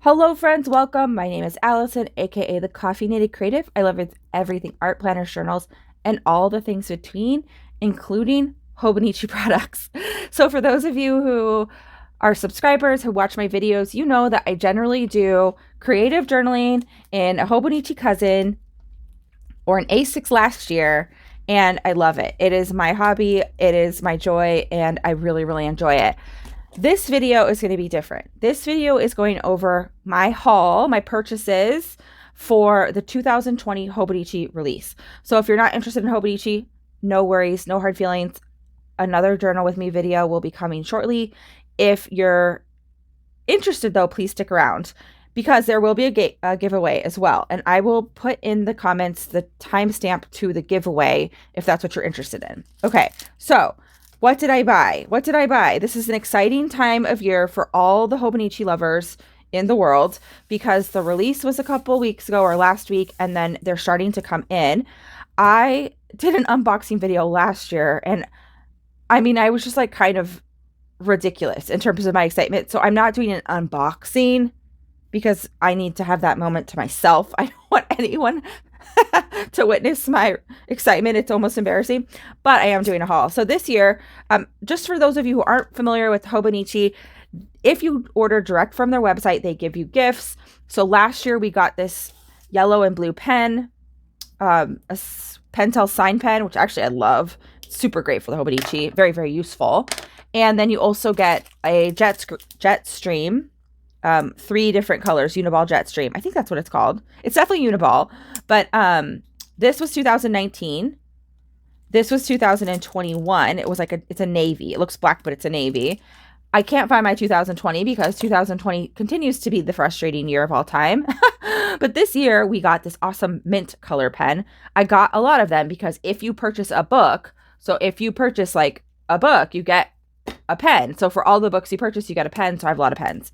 Hello friends, welcome. My name is Allison, aka the Coffee Native Creative. I love everything art planners, journals, and all the things between, including Hobonichi products. So for those of you who are subscribers who watch my videos, you know that I generally do creative journaling in a Hobonichi Cousin or an A6 last year, and I love it. It is my hobby, it is my joy, and I really, really enjoy it. This video is going to be different. This video is going over my haul, my purchases for the 2020 Hobonichi release. So if you're not interested in Hobonichi, no worries, no hard feelings. Another journal with me video will be coming shortly. If you're interested though, please stick around because there will be a giveaway as well. And I will put in the comments the timestamp to the giveaway if that's what you're interested in. Okay, so what did I buy? What did I buy? This is an exciting time of year for all the Hobonichi lovers in the world because the release was a couple weeks ago or last week, and then they're starting to come in. I did an unboxing video last year, and I mean, I was just like kind of ridiculous in terms of my excitement. So I'm not doing an unboxing because I need to have that moment to myself. I don't want anyone to witness my excitement. It's almost embarrassing, but I am doing a haul. So this year, just for those of you who aren't familiar with Hobonichi, if you order direct from their website, they give you gifts. So last year we got this yellow and blue pen, a Pentel sign pen, which actually I love. Super great for the Hobonichi. Very, very useful. And then you also get a jet stream. 3 different colors, Uniball Jet Stream. I think that's what it's called. It's definitely Uniball, but this was 2019. This was 2021. It was like it's a navy. It looks black, but it's a navy. I can't find my 2020 because 2020 continues to be the frustrating year of all time. But this year we got this awesome mint color pen. I got a lot of them because if you purchase a book, so if you purchase like a book, you get a pen. So for all the books you purchase, you get a pen. So I have a lot of pens.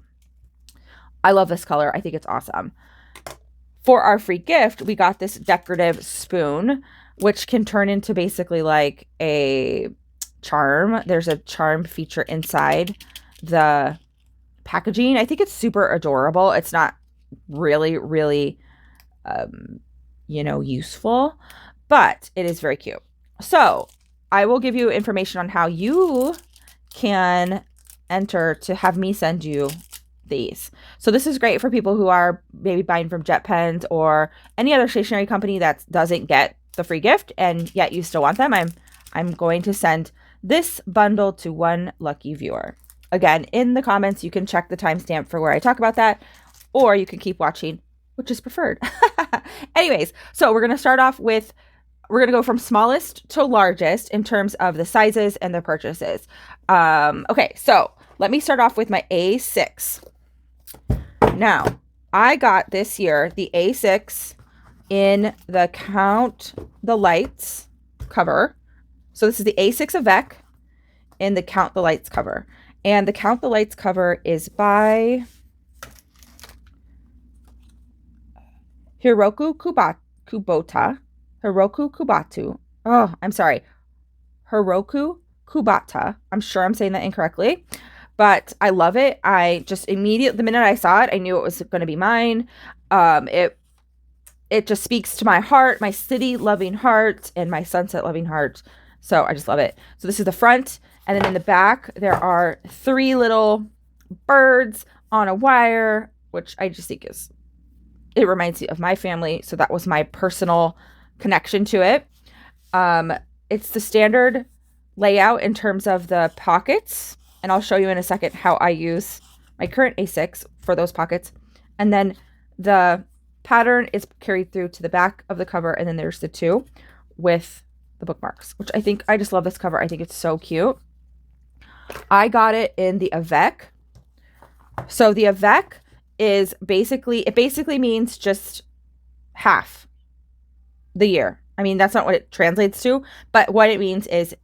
I love this color. I think it's awesome. For our free gift, we got this decorative spoon, which can turn into basically like a charm. There's a charm feature inside the packaging. I think it's super adorable. It's not really, really, useful, but it is very cute. So I will give you information on how you can enter to have me send you these. So this is great for people who are maybe buying from Jet Pens or any other stationery company that doesn't get the free gift and yet you still want them. I'm going to send this bundle to one lucky viewer. Again, in the comments, you can check the timestamp for where I talk about that, or you can keep watching, which is preferred. Anyways, so we're going to start off with, we're going to go from smallest to largest in terms of the sizes and the purchases. Okay, so let me start off with my A6. Now, I got this year the A6 in the Count the Lights cover. So this is the A6 Avec in the Count the Lights cover. And the Count the Lights cover is by Hiroku Kubota. Hiroku Kubatu. Oh, I'm sorry. Hiroku Kubata. I'm sure I'm saying that incorrectly. But I love it. I just the minute I saw it, I knew it was going to be mine. It just speaks to my heart, my city loving heart, and my sunset loving heart. So I just love it. So this is the front, and then in the back there are 3 little birds on a wire, which I just think it reminds me of my family. So that was my personal connection to it. It's the standard layout in terms of the pockets. And I'll show you in a second how I use my current A6 for those pockets. And then the pattern is carried through to the back of the cover. And then there's the 2 with the bookmarks, which I just love this cover. I think it's so cute. I got it in the Avec. So the Avec is basically means just half the year. I mean, that's not what it translates to, but what it means is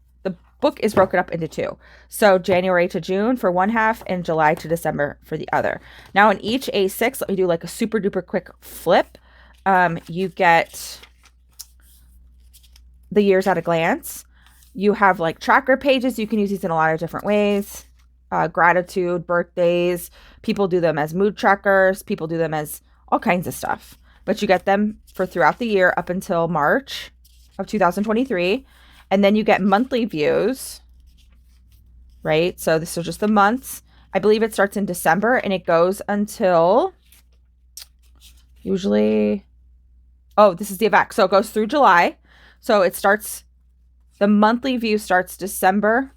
book is broken up into 2. So January to June for one half and July to December for the other. Now in each A6, let me do like a super duper quick flip. You get the years at a glance. You have like tracker pages. You can use these in a lot of different ways. gratitude, birthdays. People do them as mood trackers. People do them as all kinds of stuff. But you get them for throughout the year up until March of 2023. And then you get monthly views, right? So this is just the months. I believe it starts in December and it goes until usually, oh, this is the Avec. So it goes through July. So it starts, the monthly view starts December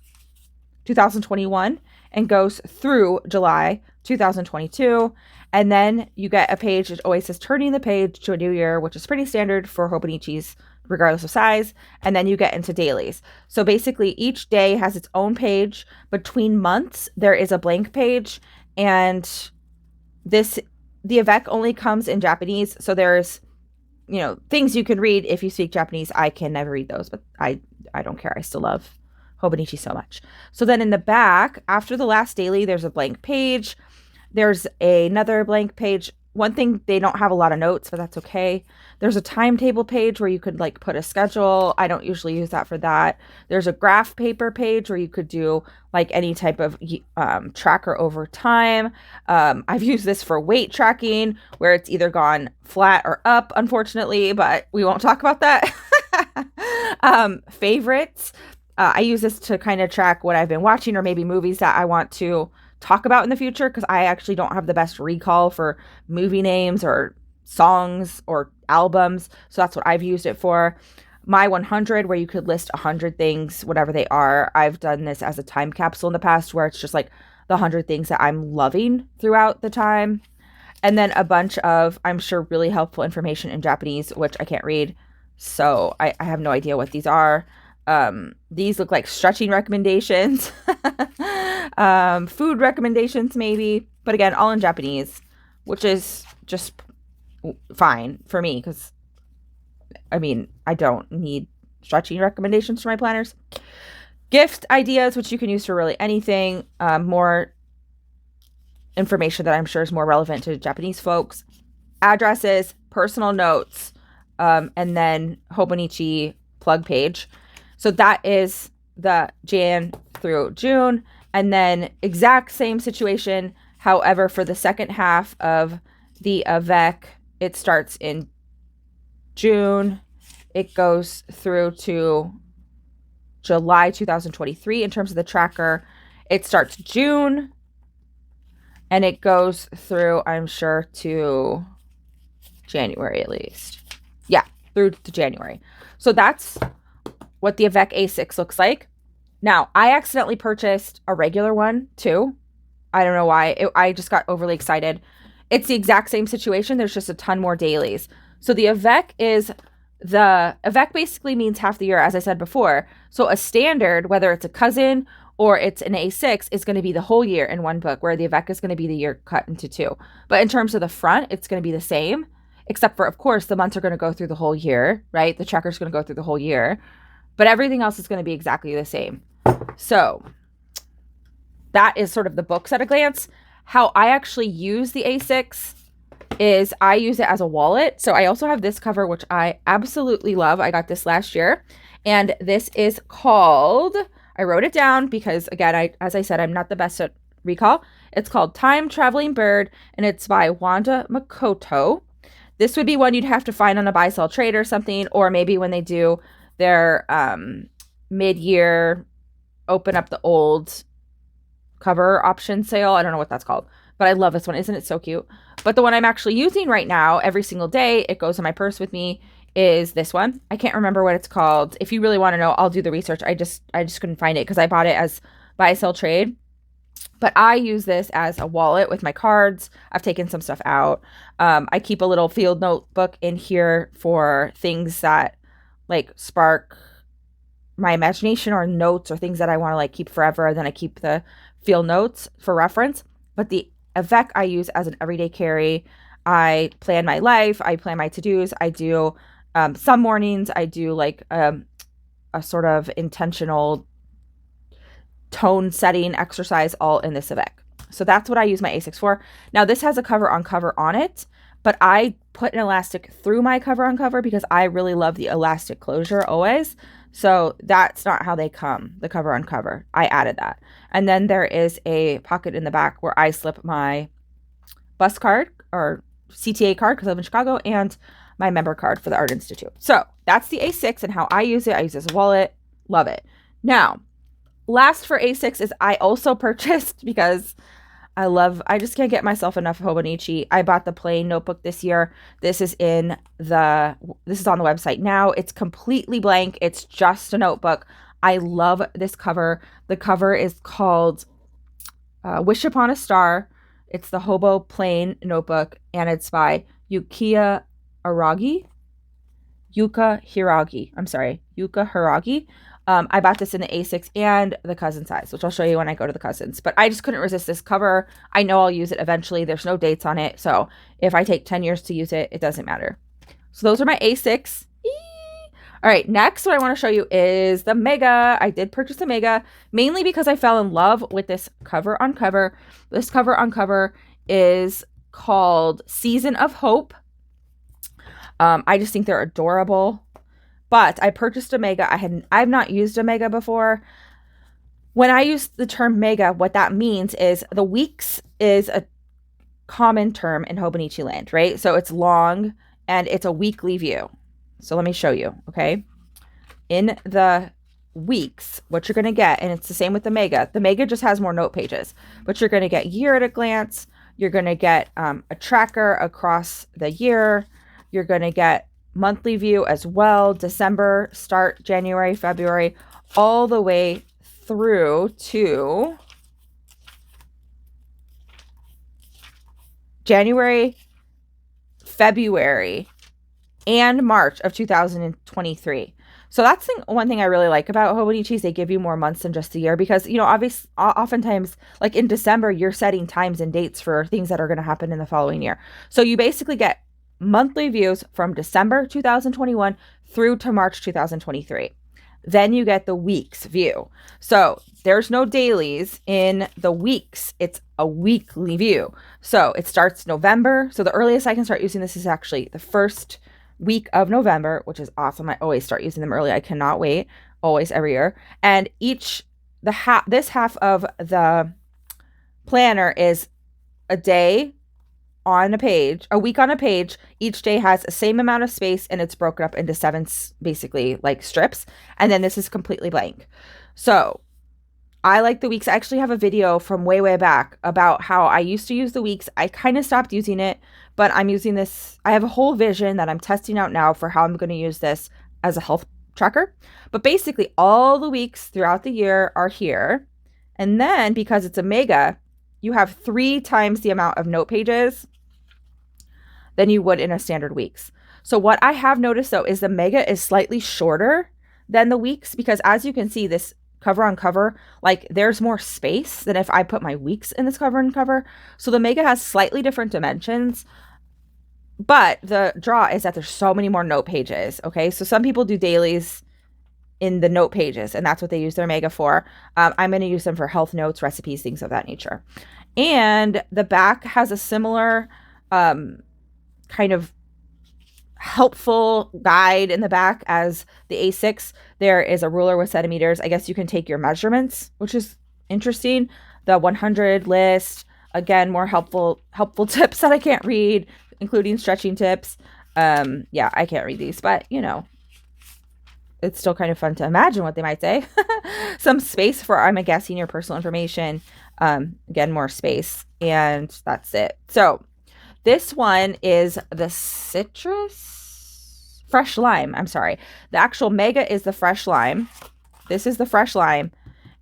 2021 and goes through July 2022. And then you get a page that always says turning the page to a new year, which is pretty standard for Hobonichis, regardless of size. And then you get into dailies. So basically each day has its own page. Between months, there is a blank page. And the Avec only comes in Japanese. So there's, things you can read if you speak Japanese. I can never read those, but I don't care. I still love Hobonichi so much. So then in the back, after the last daily, there's a blank page. There's another blank page. One thing, they don't have a lot of notes, but that's okay. There's a timetable page where you could put a schedule. I don't usually use that for that. There's a graph paper page where you could do any type of tracker over time. I've used this for weight tracking where it's either gone flat or up, unfortunately, but we won't talk about that. Favorites. I use this to kind of track what I've been watching or maybe movies that I want to talk about in the future because I actually don't have the best recall for movie names or songs or albums. So that's what I've used it for. My 100, where you could list 100 things, whatever they are. I've done this as a time capsule in the past where it's just the 100 things that I'm loving throughout the time. And then a bunch of, I'm sure, really helpful information in Japanese, which I can't read. So I have no idea what these are. These look like stretching recommendations, food recommendations maybe, but again, all in Japanese, which is just fine for me because, I don't need stretching recommendations for my planners. Gift ideas, which you can use for really anything, more information that I'm sure is more relevant to Japanese folks, addresses, personal notes, and then Hobonichi plug page. So that is the Jan through June. And then exact same situation. However, for the second half of the Avec, it starts in June. It goes through to July 2023 in terms of the tracker. It starts June and it goes through, I'm sure, to January at least. Yeah, through to January. So that's what the Avec A6 looks like. Now, I accidentally purchased a regular one too. I don't know why. I just got overly excited. It's the exact same situation. There's just a ton more dailies. So the Avec basically means half the year, as I said before. So a standard, whether it's a cousin or it's an A6, is going to be the whole year in one book, where the Avec is going to be the year cut into two. But in terms of the front, it's going to be the same, except for, of course, the months are going to go through the whole year, right? The tracker's going to go through the whole year. But everything else is going to be exactly the same. So that is sort of the books at a glance. How I actually use the A6 is I use it as a wallet. So I also have this cover, which I absolutely love. I got this last year. And this is called, I wrote it down because, again, as I said, I'm not the best at recall. It's called Time Traveling Bird, and it's by Wanda Makoto. This would be one you'd have to find on a buy, sell, trade or something, or maybe when they do their mid-year open up the old cover option sale. I don't know what that's called, but I love this one. Isn't it so cute? But the one I'm actually using right now, every single day, it goes in my purse with me, is this one. I can't remember what it's called. If you really want to know, I'll do the research. I just couldn't find it because I bought it as buy, sell, trade. But I use this as a wallet with my cards. I've taken some stuff out. I keep a little field notebook in here for things that spark my imagination, or notes or things that I want to keep forever. And then I keep the field notes for reference. But the Avec I use as an everyday carry. I plan my life. I plan my to-dos. I do some mornings. I do a sort of intentional tone setting exercise all in this Avec. So that's what I use my A6 for. Now this has a cover on it, but I put an elastic through my cover on cover because I really love the elastic closure always. So that's not how they come, the cover on cover. I added that. And then there is a pocket in the back where I slip my bus card or CTA card because I live in Chicago and my member card for the Art Institute. So that's the A6 and how I use it. I use it as a wallet. Love it. Now, last for A6 is I also purchased because I just can't get myself enough of Hobonichi. I bought the plain notebook this year. This is on the website now. It's completely blank. It's just a notebook. I love this cover. The cover is called Wish Upon a Star. It's the Hobo plain notebook, and it's by Yuka Hiragi. I bought this in the A6 and the cousin size, which I'll show you when I go to the cousins. But I just couldn't resist this cover. I know I'll use it eventually. There's no dates on it. So if I take 10 years to use it, it doesn't matter. So those are my A6. All right, next what I want to show you is the Mega. I did purchase the Mega mainly because I fell in love with this cover on cover. This cover on cover is called Season of Hope. I just think they're adorable. But I purchased a Mega. I've not used a Mega before. When I use the term Mega, what that means is the weeks is a common term in Hobonichi land, right? So it's long and it's a weekly view. So let me show you, okay? In the weeks, what you're going to get, and it's the same with the Mega. The Mega just has more note pages, but you're going to get year at a glance. You're going to get a tracker across the year. You're going to get monthly view as well, December, start January, February, all the way through to January, February, and March of 2023. So that's one thing I really like about Hobonichi is they give you more months than just a year because, you know, obviously, oftentimes, like in December, you're setting times and dates for things that are going to happen in the following year. So you basically get monthly views from December 2021 through to March 2023. Then you get the weeks view. So there's no dailies in the weeks. It's a weekly view. So it starts November. So the earliest I can start using this is actually the first week of November, which is awesome. I always start using them early. I cannot wait. Always, every year. And this half of the planner is a day on a page, a week on a page. Each day has the same amount of space and it's broken up into 7 basically like strips. And then this is completely blank. So I like the weeks. I actually have a video from way, way back about how I used to use the weeks. I kind of stopped using it, but I'm using this. I have a whole vision that I'm testing out now for how I'm going to use this as a health tracker. But basically all the weeks throughout the year are here. And then because it's a Mega, you have 3 times the amount of note pages than you would in a standard weeks. So what I have noticed though is the Mega is slightly shorter than the weeks because as you can see, this cover on cover, like there's more space than if I put my weeks in this cover on cover. So the Mega has slightly different dimensions, but the draw is that there's so many more note pages. Okay, so some people do dailies in the note pages and that's what they use their Mega for. I'm going to use them for health notes, recipes, things of that nature. And the back has a similar kind of helpful guide in the back as the A6. There is a ruler with centimeters. I guess you can take your measurements, which is interesting. The 100 list, again, more helpful tips that I can't read, including stretching tips. Yeah, I can't read these, but you know, it's still kind of fun to imagine what they might say. Some space for, I'm guessing, your personal information. Again, more space, and that's it. So this one is the fresh lime. I'm sorry. The actual Mega is the fresh lime. This is the fresh lime.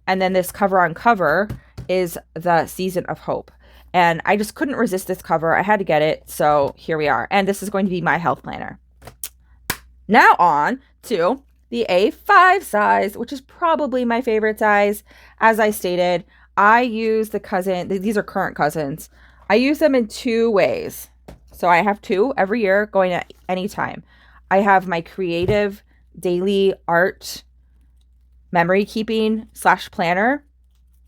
And then this cover on cover is the Season of Hope. And I just couldn't resist this cover. I had to get it. So here we are. And this is going to be my health planner. Now on to the A5 size, which is probably my favorite size. As I stated, I use these are current cousins. I use them in 2 ways. So I have 2 every year going at any time. I have my creative daily art memory keeping / planner.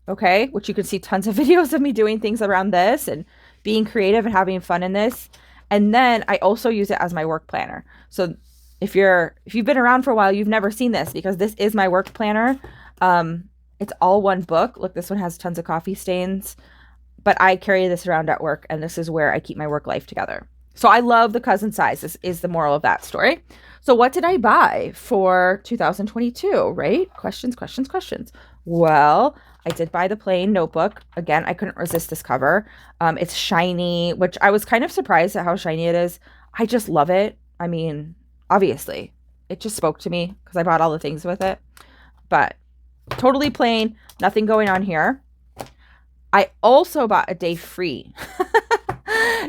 Okay. Which you can see tons of videos of me doing things around this and being creative and having fun in this. And then I also use it as my work planner. So if you've been around for a while, you've never seen this because this is my work planner. It's all one book. Look, this one has tons of coffee stains, but I carry this around at work, and this is where I keep my work life together. So I love the cousin size. This is the moral of that story. So what did I buy for 2022, right? Questions. Well, I did buy the plain notebook. Again, I couldn't resist this cover. It's shiny, which I was kind of surprised at how shiny it is. I just love it. I mean, obviously, it just spoke to me because I bought all the things with it. But totally plain, nothing going on here. I also bought a day free.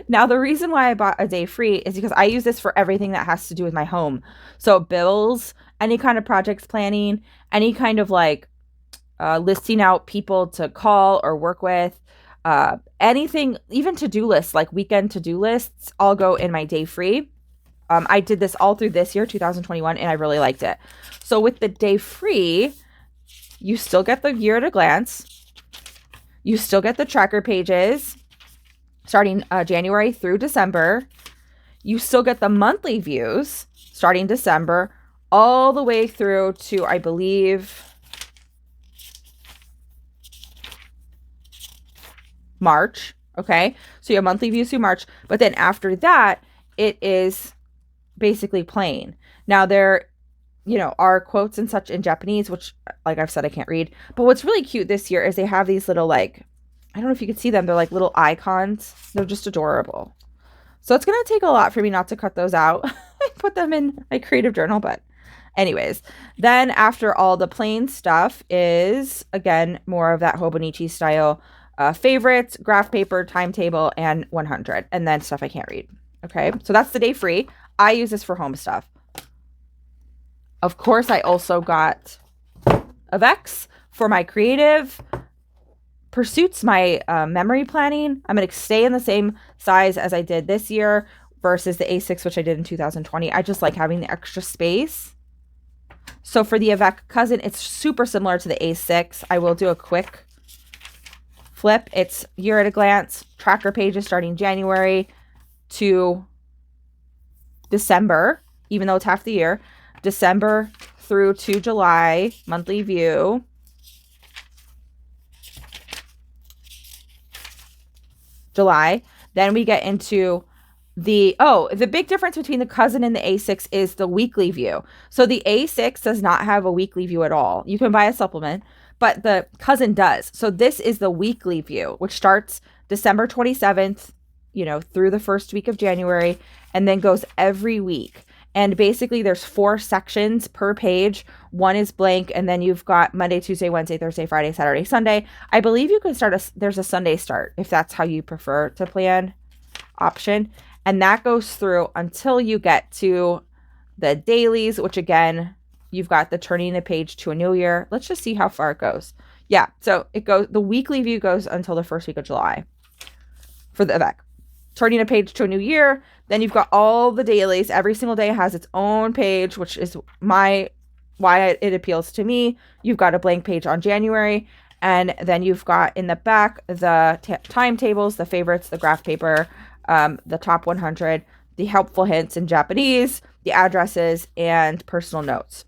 Now, the reason why I bought a day free is because I use this for everything that has to do with my home. So bills, any kind of projects planning, any kind of like listing out people to call or work with, anything, even to-do lists, like weekend to-do lists, all go in my day free. I did this all through this year, 2021, and I really liked it. So with the day free, you still get the year at a glance. You still get the tracker pages starting January through December. You still get the monthly views starting December all the way through to, I believe, March. Okay. So you have monthly views through March, but then after that, it is basically plain. Now there, are quotes and such in Japanese, which, like I've said, I can't read. But what's really cute this year is they have these little, like, I don't know if you can see them. They're like little icons. They're just adorable. So it's going to take a lot for me not to cut those out and put them in my creative journal. But anyways, then after all the plain stuff is, again, more of that Hobonichi style favorites, graph paper, timetable, and 100. And then stuff I can't read. Okay, so that's the day free. I use this for home stuff. Of course, I also got Avec for my creative pursuits, my memory planning. I'm going to stay in the same size as I did this year versus the A6, which I did in 2020. I just like having the extra space. So for the Avec Cousin, it's super similar to the A6. I will do a quick flip. It's year at a glance, tracker pages starting January to December, even though it's half the year. December through to July, monthly view. July. Then we get into the big difference between the Cousin and the A6 is the weekly view. So the A6 does not have a weekly view at all. You can buy a supplement, but the Cousin does. So this is the weekly view, which starts December 27th, through the first week of January, and then goes every week. And basically there's 4 sections per page. One is blank, and then you've got Monday, Tuesday, Wednesday, Thursday, Friday, Saturday, Sunday. I believe you can there's a Sunday start if that's how you prefer to plan option. And that goes through until you get to the dailies, which again, you've got the turning the page to a new year. Let's just see how far it goes. Yeah, so the weekly view goes until the first week of July for the Avec. Turning a page to a new year. Then you've got all the dailies. Every single day has its own page, which is why it appeals to me. You've got a blank page on January. And then you've got in the back the timetables, the favorites, the graph paper, the top 100, the helpful hints in Japanese, the addresses, and personal notes.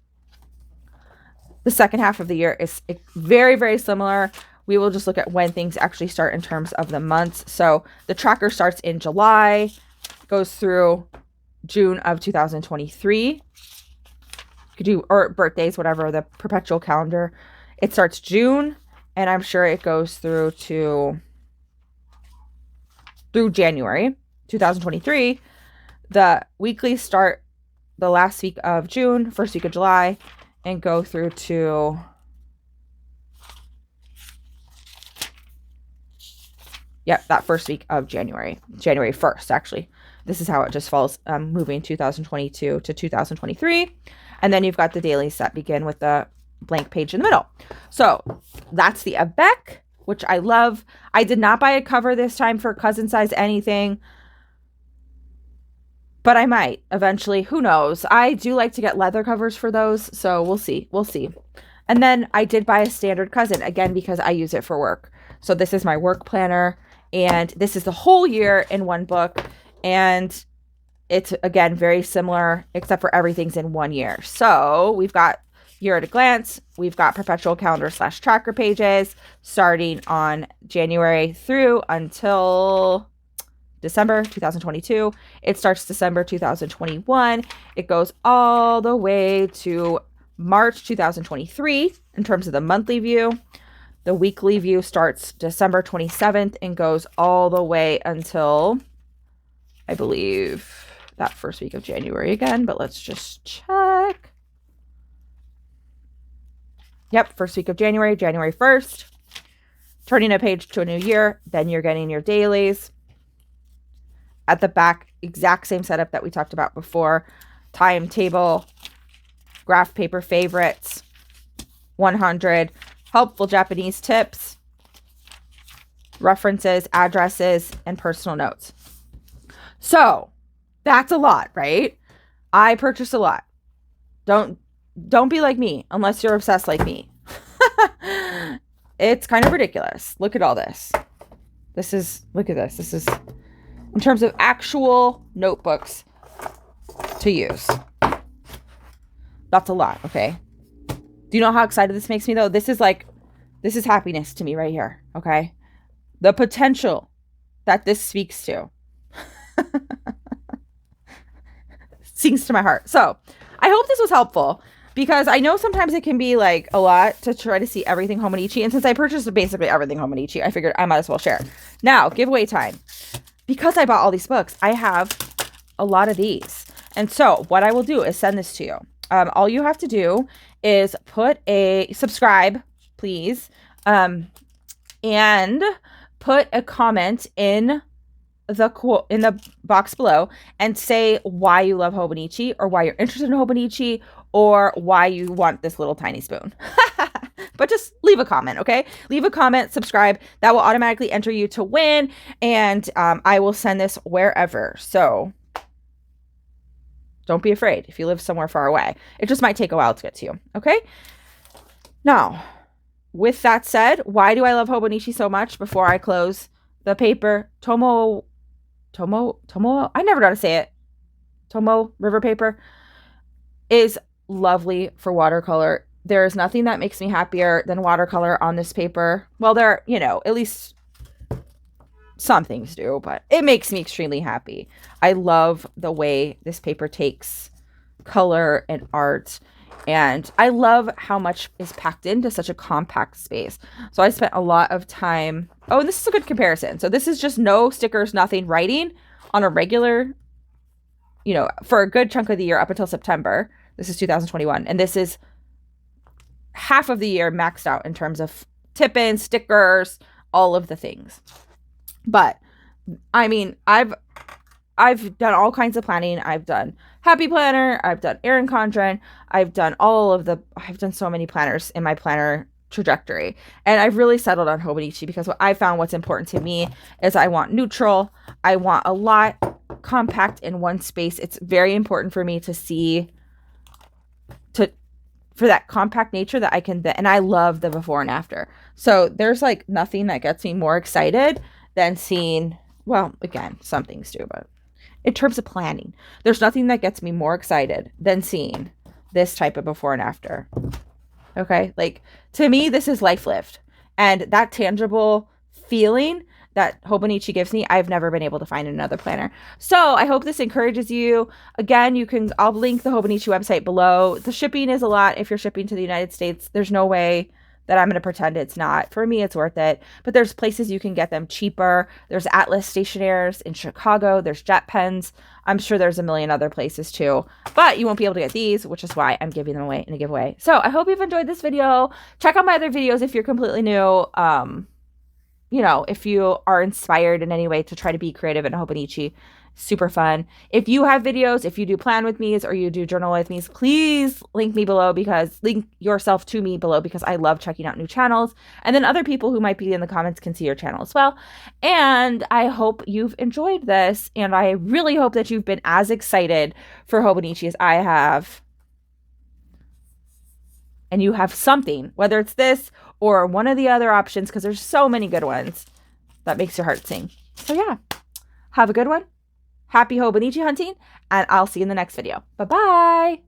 The second half of the year is very, very similar. We will just look at when things actually start in terms of the months. So the tracker starts in July, goes through June of 2023. You could do, or birthdays, whatever, the perpetual calendar. It starts June, and I'm sure it goes through January 2023. The weekly start the last week of June, first week of July, and go through to that first week of January 1st, actually. This is how it just falls, moving 2022 to 2023. And then you've got the dailies that begin with the blank page in the middle. So that's the Avec, which I love. I did not buy a cover this time for cousin size anything, but I might eventually. Who knows? I do like to get leather covers for those, so we'll see. And then I did buy a standard cousin, again, because I use it for work. So this is my work planner, and this is the whole year in one book, and It's, again, very similar, except for everything's in 1 year. So we've got year at a glance. We've got perpetual calendar / tracker pages starting on January through until December 2022. It starts December 2021. It goes all the way to March 2023 in terms of the monthly view. The weekly view starts December 27th and goes all the way until, I believe, that first week of January again, but let's just check. Yep, first week of January, January 1st. Turning a page to a new year, then you're getting your dailies. At the back, exact same setup that we talked about before. Timetable, graph paper favorites, 100, helpful Japanese tips, references, addresses, and personal notes. So that's a lot, right? I purchased a lot. Don't be like me unless you're obsessed like me. It's kind of ridiculous. Look at all this. Look at this. This is in terms of actual notebooks to use. That's a lot, okay? Do you know how excited this makes me though? This is happiness to me right here, okay? The potential that this speaks to. Sings to my heart. So I hope this was helpful, because I know sometimes it can be like a lot to try to see everything Hobonichi. And since I purchased basically everything Hobonichi, I figured I might as well share. Now, giveaway time. Because I bought all these books, I have a lot of these. And so what I will do is send this to you. All you have to do is subscribe, please, and put a comment in the box below and say why you love Hobonichi, or why you're interested in Hobonichi, or why you want this little tiny spoon. But just leave a comment, okay? Leave a comment, subscribe. That will automatically enter you to win, and I will send this wherever. So don't be afraid if you live somewhere far away. It just might take a while to get to you, okay? Now, with that said, why do I love Hobonichi so much? Before I close the paper, Tomo, I never know how to say it. Tomo River paper is lovely for watercolor. There is nothing that makes me happier than watercolor on this paper. Well, at least some things do, but it makes me extremely happy. I love the way this paper takes color and art, and I love how much is packed into such a compact space. So I spent a lot of time. Oh, and this is a good comparison. So this is just no stickers, nothing, writing on a regular, for a good chunk of the year up until September. This is 2021. And this is half of the year maxed out in terms of tip-ins, stickers, all of the things. But I mean, I've done all kinds of planning. I've done Happy Planner. I've done Erin Condren. I've done so many planners in my planner trajectory. And I've really settled on Hobonichi because what's important to me is I want neutral. I want a lot compact in one space. It's very important for me to see for that compact nature that I can, and I love the before and after. So there's like nothing that gets me more excited than seeing, well, again, some things do, but in terms of planning, there's nothing that gets me more excited than seeing this type of before and after. Okay. Like, to me, this is life lived, and that tangible feeling that Hobonichi gives me, I've never been able to find in another planner. So I hope this encourages you. Again, I'll link the Hobonichi website below. The shipping is a lot if you're shipping to the United States. There's no way that I'm going to pretend it's not. For me, it's worth it. But there's places you can get them cheaper. There's Atlas Stationers in Chicago. There's Jet Pens. I'm sure there's a million other places too. But you won't be able to get these, which is why I'm giving them away in a giveaway. So I hope you've enjoyed this video. Check out my other videos if you're completely new. If you are inspired in any way to try to be creative in Hobonichi, super fun. If you have videos, if you do plan with me's or you do journal with me's, please link yourself to me below, because I love checking out new channels. And then other people who might be in the comments can see your channel as well. And I hope you've enjoyed this. And I really hope that you've been as excited for Hobonichi as I have. And you have something, whether it's this or one of the other options, because there's so many good ones, that makes your heart sing. So yeah, have a good one. Happy Hobonichi hunting, and I'll see you in the next video. Bye-bye!